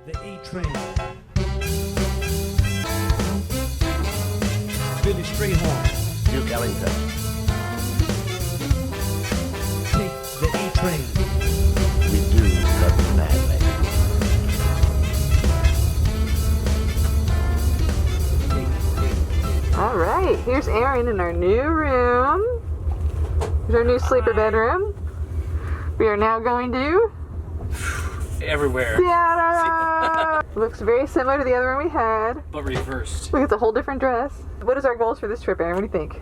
The A train. Billy Strayhorn. Duke Ellington. Take the A train. We do love you madly. All right, here's Erin in our new room. Here's our new sleeper bedroom. We are now going to everywhere. Seattle. Looks very similar to the other one we had. But reversed. Look, it's a whole different dress. What is our goals for this trip, Erin? What do you think?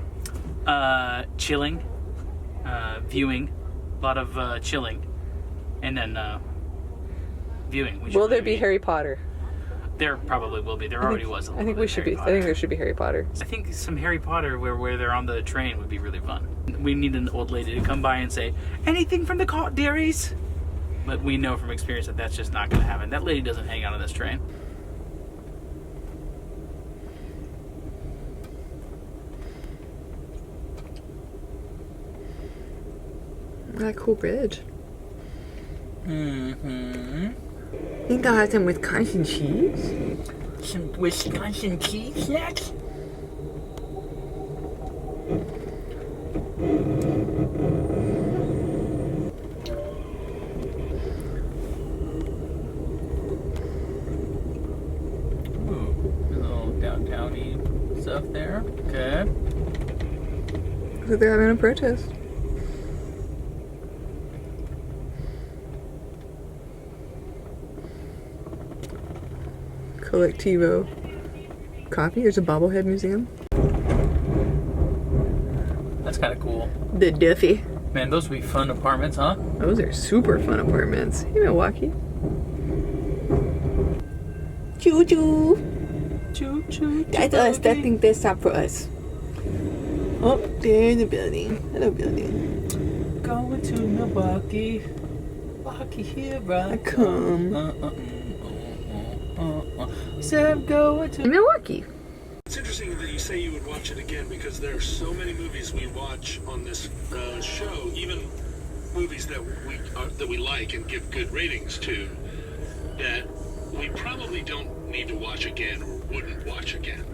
Chilling, viewing, a lot of chilling, and then viewing. Will there be Harry Potter? There probably will be. There already was. I think we should be. I think there should be Harry Potter. I think some Harry Potter where they're on the train would be really fun. We need an old lady to come by and say, anything from the cart, dearies? But we know from experience that that's just not going to happen. That lady doesn't hang out on this train. That cool bridge. Mm-hmm. You think I'll have some Wisconsin cheese? Some Wisconsin cheese snacks? Ooh, a little downtown-y stuff there. Okay. Looks like they're having a protest. Collectivo coffee. There's a bobblehead museum. That's kind of cool. The Duffy. Man, those would be fun apartments, huh? Those are super fun apartments. Hey, Milwaukee. Choo choo. Choo choo. That's us. That think that's up for us. Oh, there's the building. Hello, building. Going to Milwaukee. Milwaukee, here I come. So I'm going to Milwaukee. It's interesting that you say you would watch it again because there are so many movies we watch on this show, even movies that we like and give good ratings to, that we probably don't need to watch again or wouldn't watch again.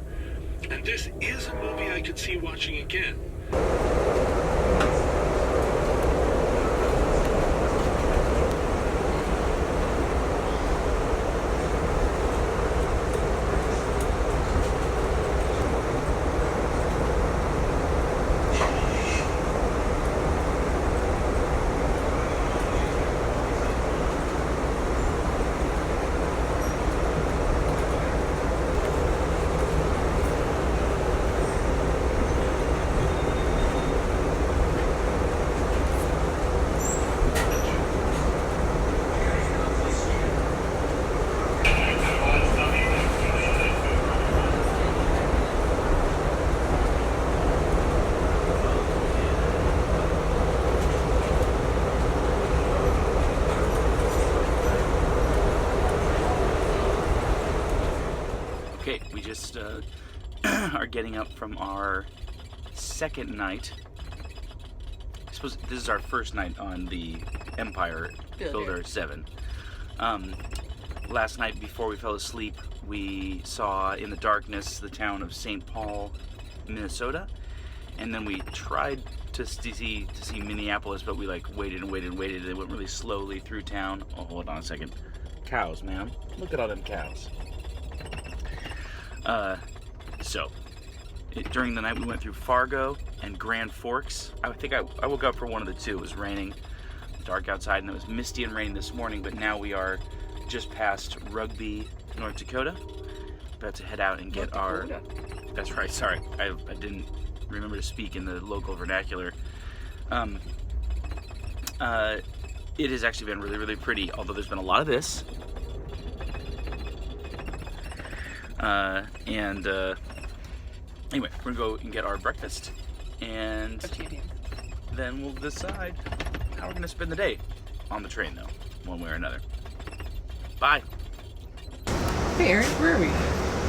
And this is a movie I could see watching again. Okay, we just are getting up from our second night. I suppose this is our first night on the Empire Builder 7. Last night before we fell asleep, we saw in the darkness the town of St. Paul, Minnesota, and then we tried to see Minneapolis, but we waited and waited and waited. It went really slowly through town. Oh, hold on a second. Cows, man. Look at all them cows. During the night we went through Fargo and Grand Forks. I think I woke up for one of the two. It was raining, dark outside, and it was misty and rainy this morning, but now we are just past Rugby, North Dakota. About to head out and get our... That's right, sorry. I didn't remember to speak in the local vernacular. It has actually been really, really pretty, although there's been a lot of this. Anyway, we're gonna go and get our breakfast, and then we'll decide how we're gonna spend the day on the train, though, one way or another. Bye. Hey, Erin, where are we?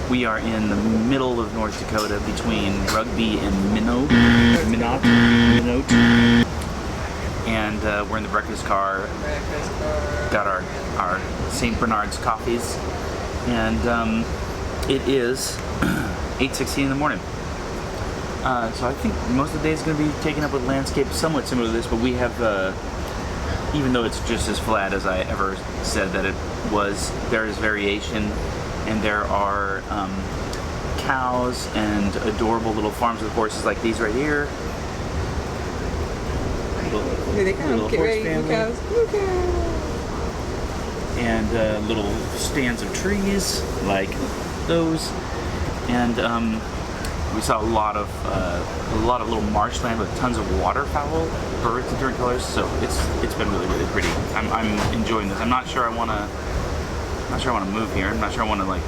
We are in the middle of North Dakota between Rugby and Minot. and we're in the breakfast car. Got our St. Bernard's coffees, and it is 8:16 in the morning. So I think most of the day is going to be taken up with landscape somewhat similar to this, but we have, even though it's just as flat as I ever said that it was, there is variation, and there are cows and adorable little farms with horses like these right here. Here they come. Little Get horse ready, family. cows. And little stands of trees like those, and we saw a lot of little marshland with tons of waterfowl, birds in different colors. So it's been really, really pretty. I'm enjoying this. I'm not sure I want to move here. I'm not sure I want to like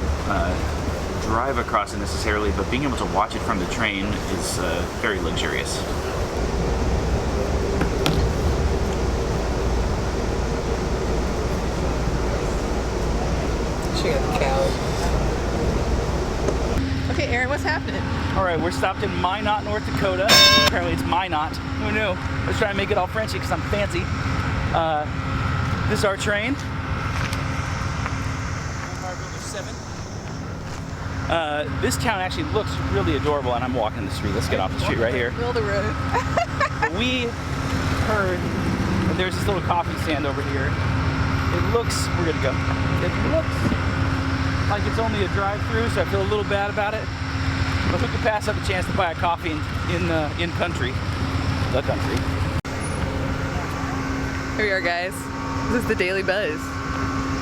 drive across it necessarily, but being able to watch it from the train is very luxurious. Okay, Aaron, what's happening? All right, we're stopped in Minot, North Dakota. Apparently it's Minot. Who knew? Let's try to make it all Frenchy because I'm fancy. This is our train. This town actually looks really adorable, and I'm walking the street. Let's get off the street right here. Middle of the road. We heard that there's this little coffee stand over here. It looks, we're gonna go. It looks like it's only a drive-through, so I feel a little bad about it. But who could pass up a chance to buy a coffee in country? The country. Here we are, guys. This is the Daily Buzz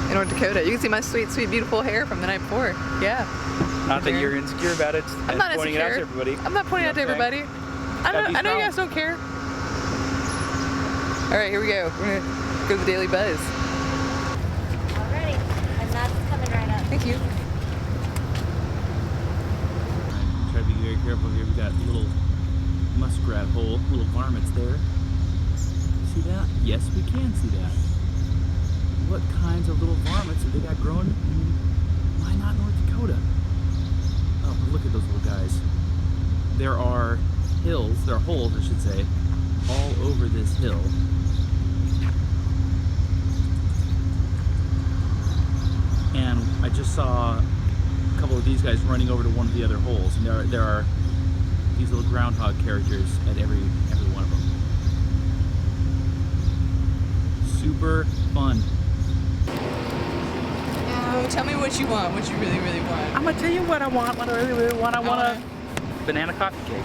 in North Dakota. You can see my sweet, sweet, beautiful hair from the night before. Yeah. Not that you're insecure about it. I'm not pointing insecure. it out to everybody. I'm not pointing it out to everybody. I know you guys don't care. All right, here we go. We're gonna go to the Daily Buzz. Alrighty, and that's coming right up. Thank you. Try to be very careful here. We got a little muskrat hole, little varmints there. See that? Yes, we can see that. What kinds of little varmints have they got growing in Minot, North Dakota? Oh, but look at those little guys. There are hills, there are holes, I should say, all over this hill. And I just saw a couple of these guys running over to one of the other holes, and there are these little groundhog characters at every one of them. Super fun. Oh, tell me what you want. What you really, really want. I'm gonna tell you what I want. What I really, really want. I want a banana coffee cake.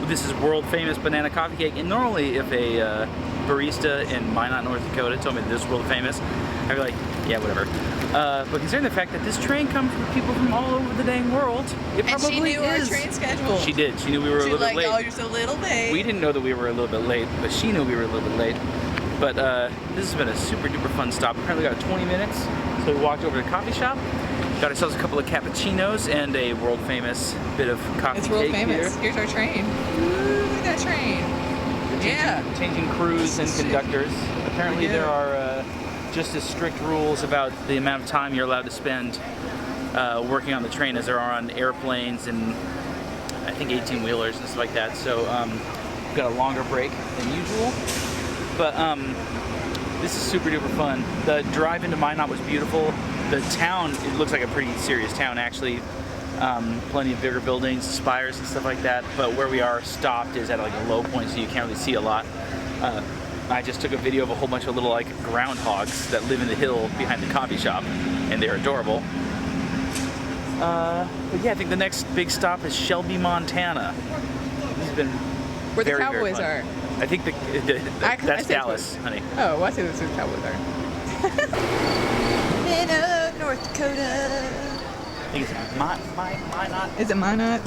This is world famous banana coffee cake. And normally, if a barista in Minot, North Dakota, told me this is world famous, I'd be like, yeah, whatever. But considering the fact that this train comes from people from all over the dang world, it And probably she knew our is. train schedule. She did. She knew we were a little bit late. Oh, you're so little late. We didn't know that we were a little bit late, but she knew we were a little bit late. But this has been a super duper fun stop. Apparently we got 20 minutes, so we walked over to the coffee shop, got ourselves a couple of cappuccinos and a world famous bit of coffee It's world cake famous. here. Here's our train. Ooh, look at that train. Yeah. Changing crews and conductors. Apparently there are just as strict rules about the amount of time you're allowed to spend working on the train as there are on airplanes and I think 18-wheelers and stuff like that. So we've got a longer break than usual. But this is super duper fun. The drive into Minot was beautiful. The town, it looks like a pretty serious town actually. Plenty of bigger buildings, spires and stuff like that. But where we are stopped is at like a low point, so you can't really see a lot. I just took a video of a whole bunch of little like groundhogs that live in the hill behind the coffee shop, and they're adorable. But yeah, I think the next big stop is Shelby, Montana. This has been Where the very, very Cowboys fun. are. I think that's Dallas, honey. Oh, well, I see this is Cowboys are. Minot, North Dakota. I think it's Minot. Is it Minot?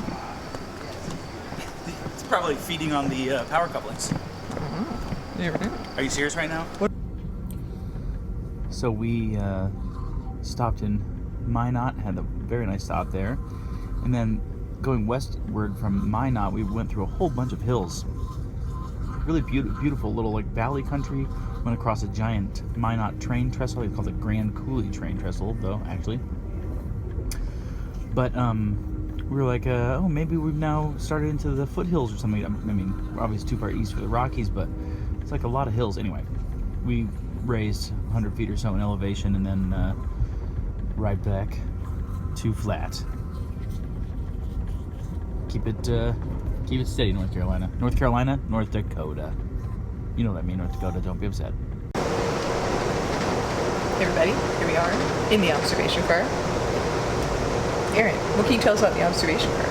It's probably feeding on the power couplings. Never know. Are you serious right now? So we stopped in Minot, had a very nice stop there, and then going westward from Minot, we went through a whole bunch of hills. Really beautiful little like valley country. Went across a giant Minot train trestle. They call it Grand Coulee train trestle, though actually. But we were like, oh, maybe we've now started into the foothills or something. I mean, we're obviously too far east for the Rockies, but It's like a lot of hills. Anyway, we raised 100 feet or so in elevation and then right back to flat. Keep it steady, North Carolina. North Carolina, North Dakota. You know what I mean, North Dakota. Don't be upset. Hey everybody, here we are in the observation car. Aaron, what can you tell us about the observation car?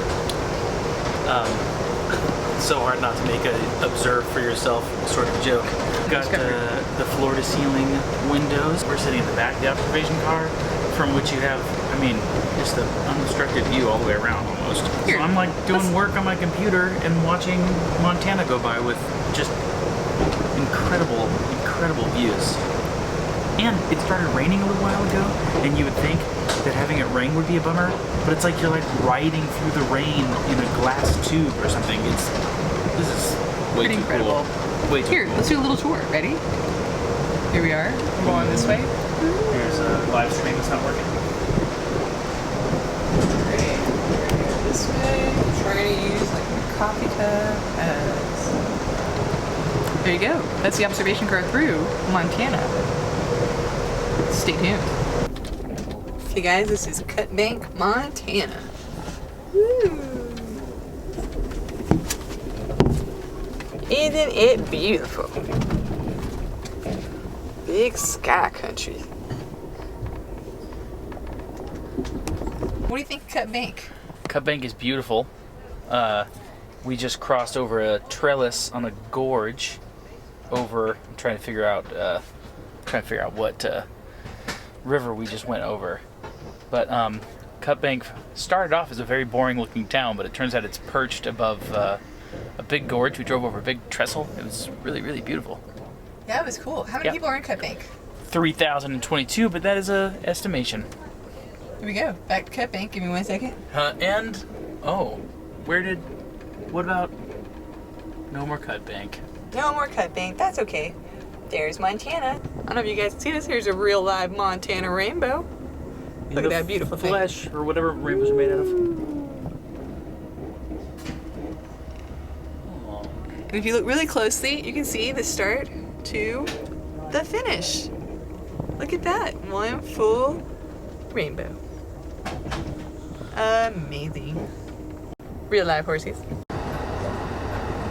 So hard not to make a observe for yourself sort of joke. Got the floor to ceiling windows. We're sitting in the back of the observation car, from which you have, I mean, just the unobstructed view all the way around almost. Here, so I'm like doing work on my computer and watching Montana go by with just incredible views. And it started raining a little while ago, and you would think that having it rain would be a bummer, but it's like you're like riding through the rain in a glass tube or something. This is way Pretty too incredible. cool. Way too Here, cool. let's do a little tour. Ready? Here we are. We're going this way. Here's a live stream that's not working. Great. We're gonna go this way. Trying to use like a coffee cup as. There you go. That's the observation car through Montana. Stay tuned. Hey guys, this is Cut Bank, Montana. Woo. Isn't it beautiful? Big sky country. What do you think of Cut Bank? Cut Bank is beautiful. We just crossed over a trellis on a gorge over. I'm trying to figure out what river we just went over. But Cut Bank started off as a very boring looking town, but it turns out it's perched above a big gorge. We drove over a big trestle. It was really, really beautiful. Yeah, it was cool. How many people are in Cut Bank? 3,022, but that is a estimation. Here we go. Back to Cut Bank. Give me 1 second. What about no more Cut Bank? No more Cut Bank. That's okay. There's Montana. I don't know if you guys can see this. Here's a real live Montana rainbow. Look at that beautiful thing. Flesh, or whatever rainbows are made out of. And if you look really closely, you can see the start to the finish. Look at that. One full rainbow. Amazing. Real live horses.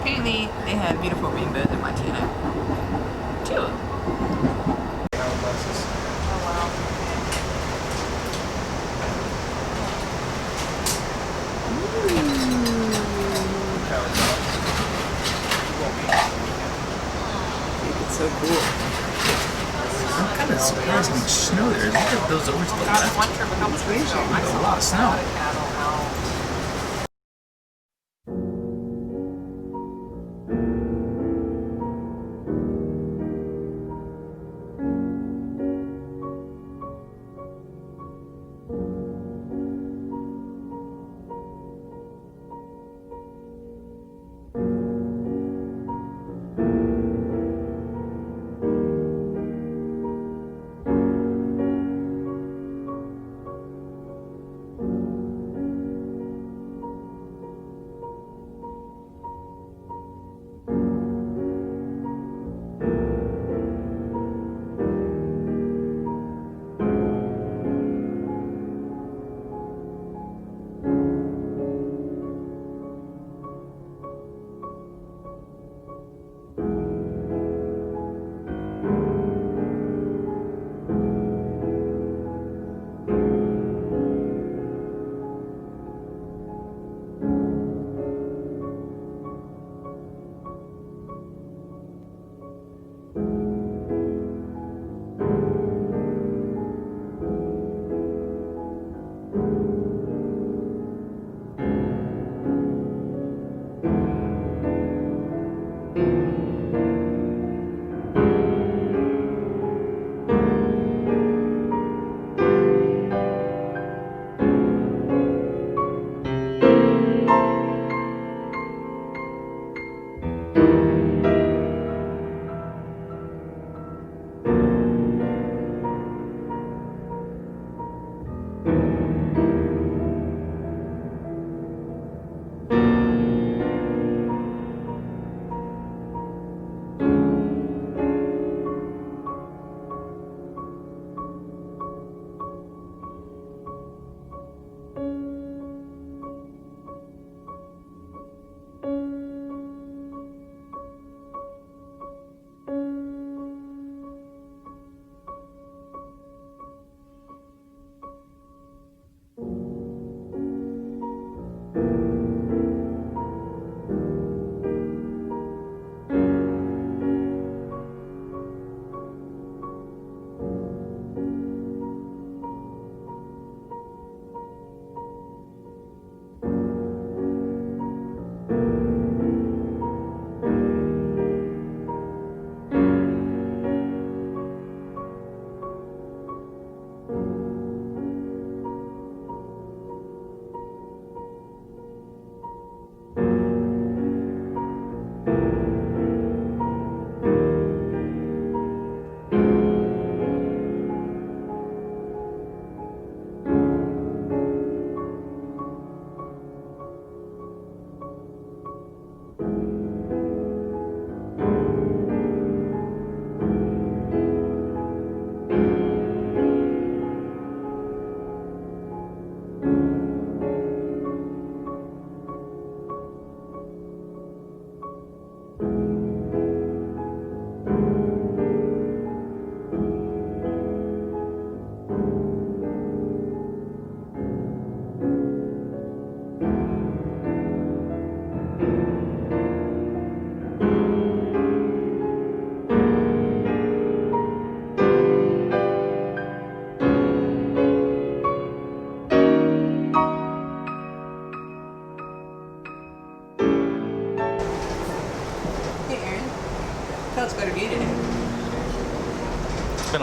Apparently, they have beautiful rainbows in Montana. Two of them. Oh, wow. It's so cool. I'm kind of surprised how much snow there is. Look at those always look like that. A lot of snow.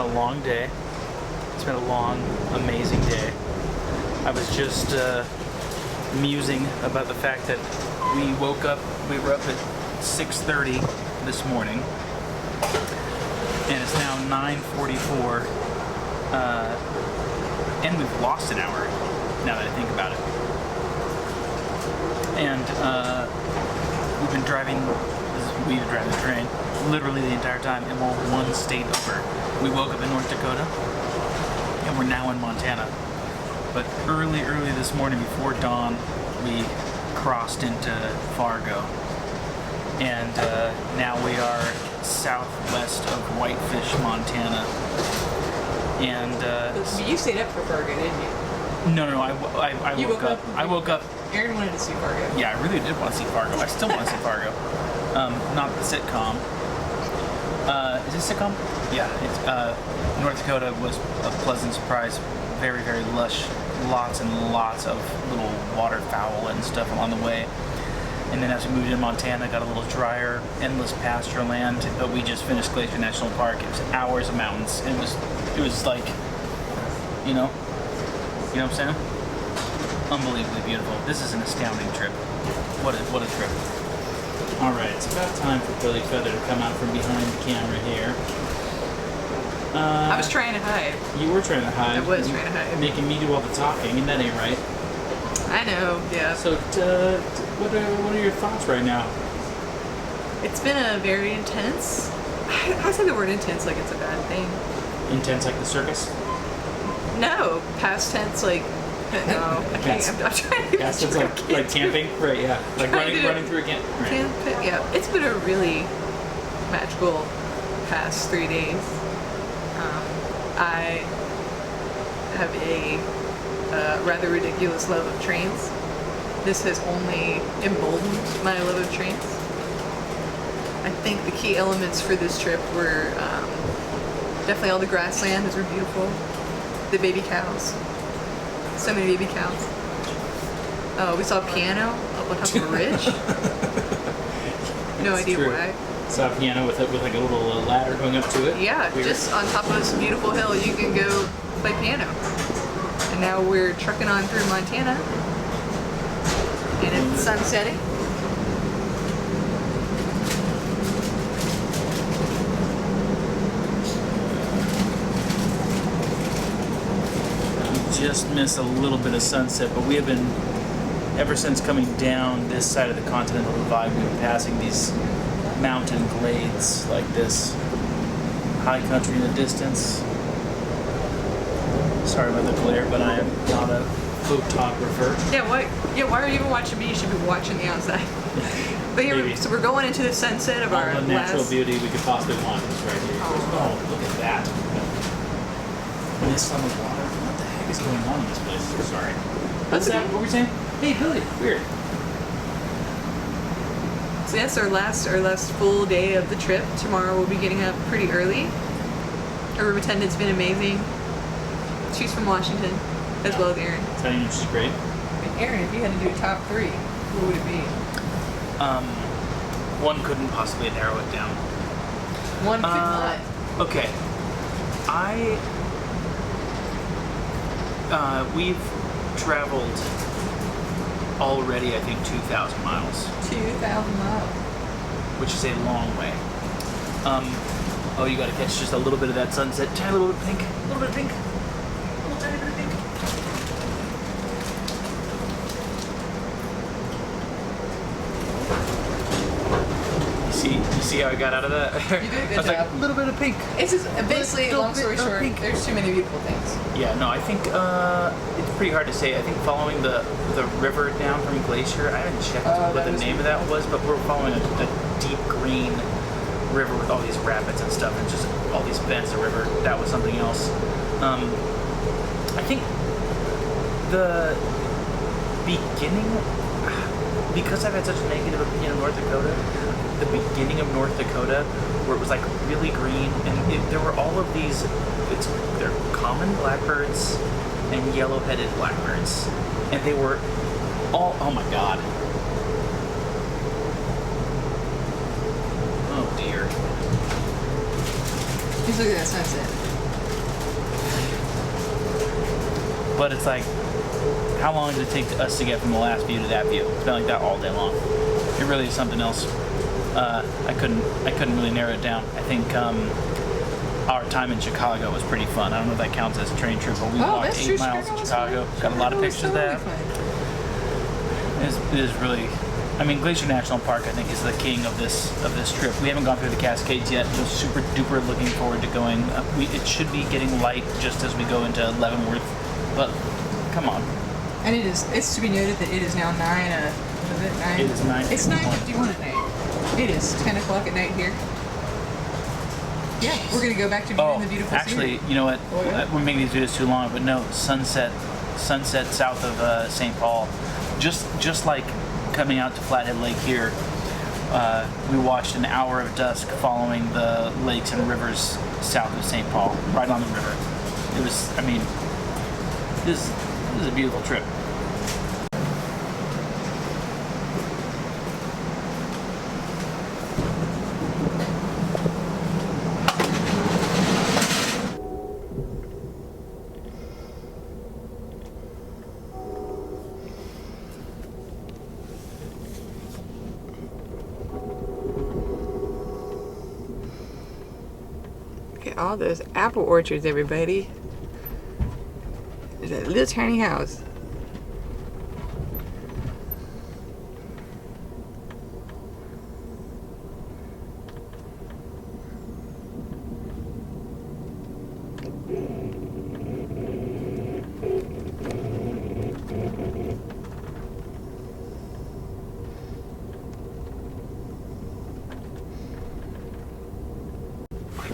a long day. It's been a long, amazing day. I was just musing about the fact that we were up at 6:30 this morning, and it's now 9:44, and we've lost an hour, now that I think about it. And we've been driving the train literally the entire time, and we're one state over. We woke up in North Dakota, and we're now in Montana. But early this morning, before dawn, we crossed into Fargo. And now we are southwest of Whitefish, Montana. And You stayed up for Fargo, didn't you? no, I woke up. I woke up. Aaron wanted to see Fargo. Yeah, I really did want to see Fargo. I still want to see Fargo. Not the sitcom. Is it a sitcom? Yeah. It's North Dakota was a pleasant surprise. Very, very lush. Lots and lots of little waterfowl and stuff along the way. And then as we moved into Montana, got a little drier, endless pasture land. But we just finished Glacier National Park. It was hours of mountains. And it was like, you know what I'm saying? Unbelievably beautiful. This is an astounding trip. What a trip. All right, it's about time for Billy Feather to come out from behind the camera here. I was trying to hide. You were trying to hide. I was trying to hide. Making me do all the talking, and that ain't right. I know, yeah. So, what are your thoughts right now? It's been a very intense. I say the word intense like it's a bad thing. Intense like the circus? No, past tense like. No, I can't. I'm trying to. Past tense like camping, right? Yeah, like running through a camp. Right. Yeah, it's been a really magical past 3 days. I have a rather ridiculous love of trains. This has only emboldened my love of trains. I think the key elements for this trip were definitely all the grasslands were beautiful. The baby cows. So many baby cows. Oh, we saw a piano up on top of a ridge. No idea why. Saw a piano with like a little ladder going up to it. Yeah, Weird. just on top of this beautiful hill, you can go play piano. And now we're trucking on through Montana, and it's the sun setting. Just miss a little bit of sunset, but we have been, ever since coming down this side of the Continental Divide, we've been passing these mountain glades like this. High country in the distance. Sorry about the glare, but I am not a photographer. Yeah, why are you even watching me? You should be watching the outside. But here, Maybe. so we're going into the sunset of All our the natural last. beauty we could possibly want is right here. Oh, look at that. Mist on the water. What the heck is going on in this place? Sorry. What's that? What were we saying? Hey, Billy. Weird. So yes, our last full day of the trip. Tomorrow we'll be getting up pretty early. Our room attendant's been amazing. She's from Washington, as well as Aaron. Telling you she's great. And Aaron, if you had to do a top 3, what would it be? One couldn't possibly narrow it down. One could not. Okay. We've traveled already, I think, 2,000 miles. 2,000 miles. Which is a long way. Oh, you gotta catch just a little bit of that sunset. Tiny little bit of pink. A little bit of pink. A little tiny bit of pink. You see how I got out of that? You did a good I was job. like, a little bit of pink. It's just basically, Little long story bit of short, pink. there's too many beautiful things. Yeah, no, I think it's pretty hard to say. I think following the river down from Glacier, I haven't checked what the name of that was, but we're following a deep green river with all these rapids and stuff, and just all these bends of river. That was something else. I think the beginning, because I've had such a negative opinion of North Dakota, the beginning of North Dakota, where it was like really green, and there were all of these, they're common blackbirds and yellow-headed blackbirds, and they were all, oh my god. Oh dear. Just look at that sunset. but it's like, how long did it take us to get from the last view to that view? It's been like that all day long. It really is something else. I couldn't really narrow it down. I think our time in Chicago was pretty fun. I don't know if that counts as a train trip, but we walked 8 miles in Chicago. Got a lot of pictures of that. It is really. I mean, Glacier National Park, I think, is the king of this trip. We haven't gone through the Cascades yet. We're super duper looking forward to going. It should be getting light just as we go into Leavenworth, but come on. And it's to be noted that it is now 9. It is 9:51. It's 9:51 at night. It is 10 o'clock at night here. Yeah, we're gonna go back to viewing the beautiful actually, scenery. you know what? We're making these videos too long, but no, sunset south of St. Paul, just like coming out to Flathead Lake here. We watched an hour of dusk following the lakes and rivers south of St. Paul, right on the river. It was, I mean, this is a beautiful trip. Look at all those apple orchards, everybody. There's that little tiny house.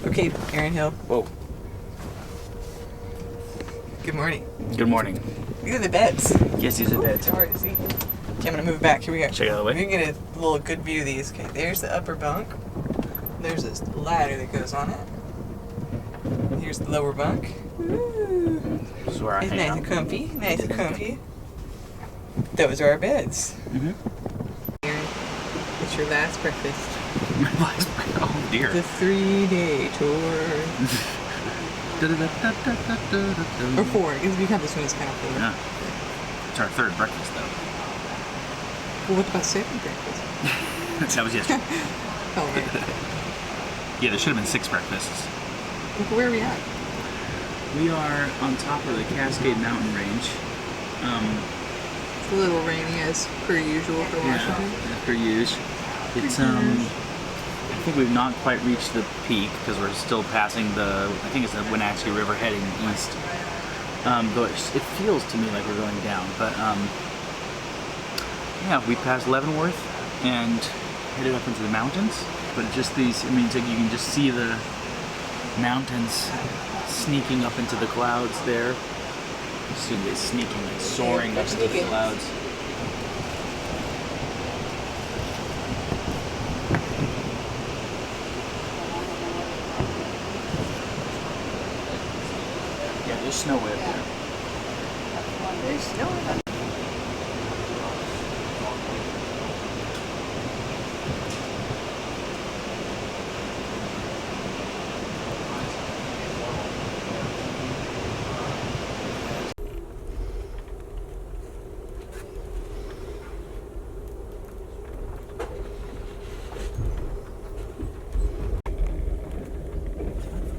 Okay, Aaron Hill. Whoa. Good morning. Good morning. These are the beds. Yes, these are beds. It's hard to see. Okay, I'm gonna move it back. Here we go. Check it out of the way. We can get a little good view of these. Okay, there's the upper bunk. There's this ladder that goes on it. Here's the lower bunk. Ooh. This is where I It's hang nice out. and comfy. Nice and comfy. Those are our beds. Mm-hmm. Aaron, it's your last breakfast. Oh dear. The 3-day tour. Or 4, because we count this one as kind of 4. Yeah. It's our third breakfast, though. Well, what about second breakfast? That was yesterday. Oh, right. Yeah, there should have been 6 breakfasts. Where are we at? We are on top of the Cascade Mountain Range. It's a little rainy as per usual for Washington. As per usual. It's I think we've not quite reached the peak because we're still passing I think it's the Wenatchee River heading east. Though it feels to me like we're going down. But yeah, we passed Leavenworth and headed up into the mountains. But just these, I mean, it's like you can just see the mountains sneaking up into the clouds there. You see they sneaking, like soaring up into the clouds. Yeah, there's snow way up there. There's snow in it.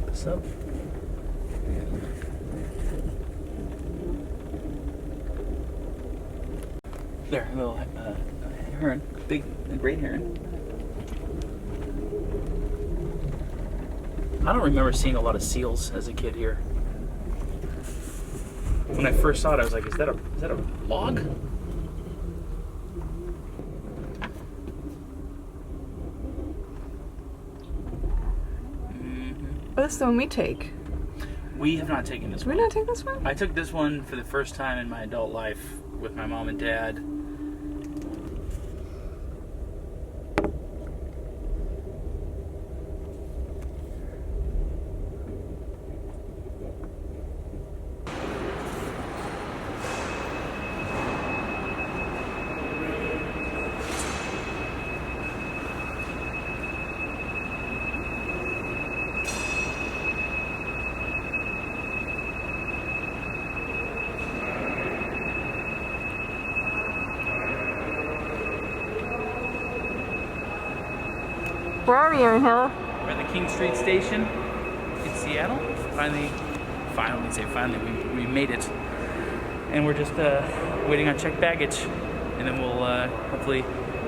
What's up? There, a little heron, a great heron. I don't remember seeing a lot of seals as a kid here. When I first saw it, I was like, "Is that a log?" Oh, that's the one we take. We have not taken this We're one. not taking this one? I took this one for the first time in my adult life with my mom and dad. Where are we, Hill? We're at the King Street Station in Seattle. Finally, we made it. And we're just waiting on checked baggage. And then we'll hopefully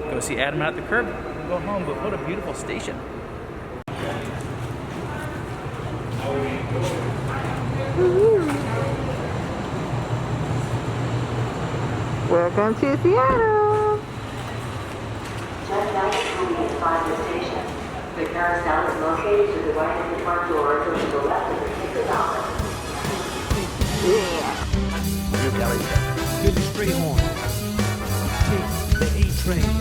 go see Adam out at the curb and go home. But what a beautiful station. Welcome to Seattle. Just outside the station. The carousel is located to the right of the front doors or to the left of the ticket office. New Delhi check. Billy straight horn. Take the A train.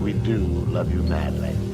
We do love you madly.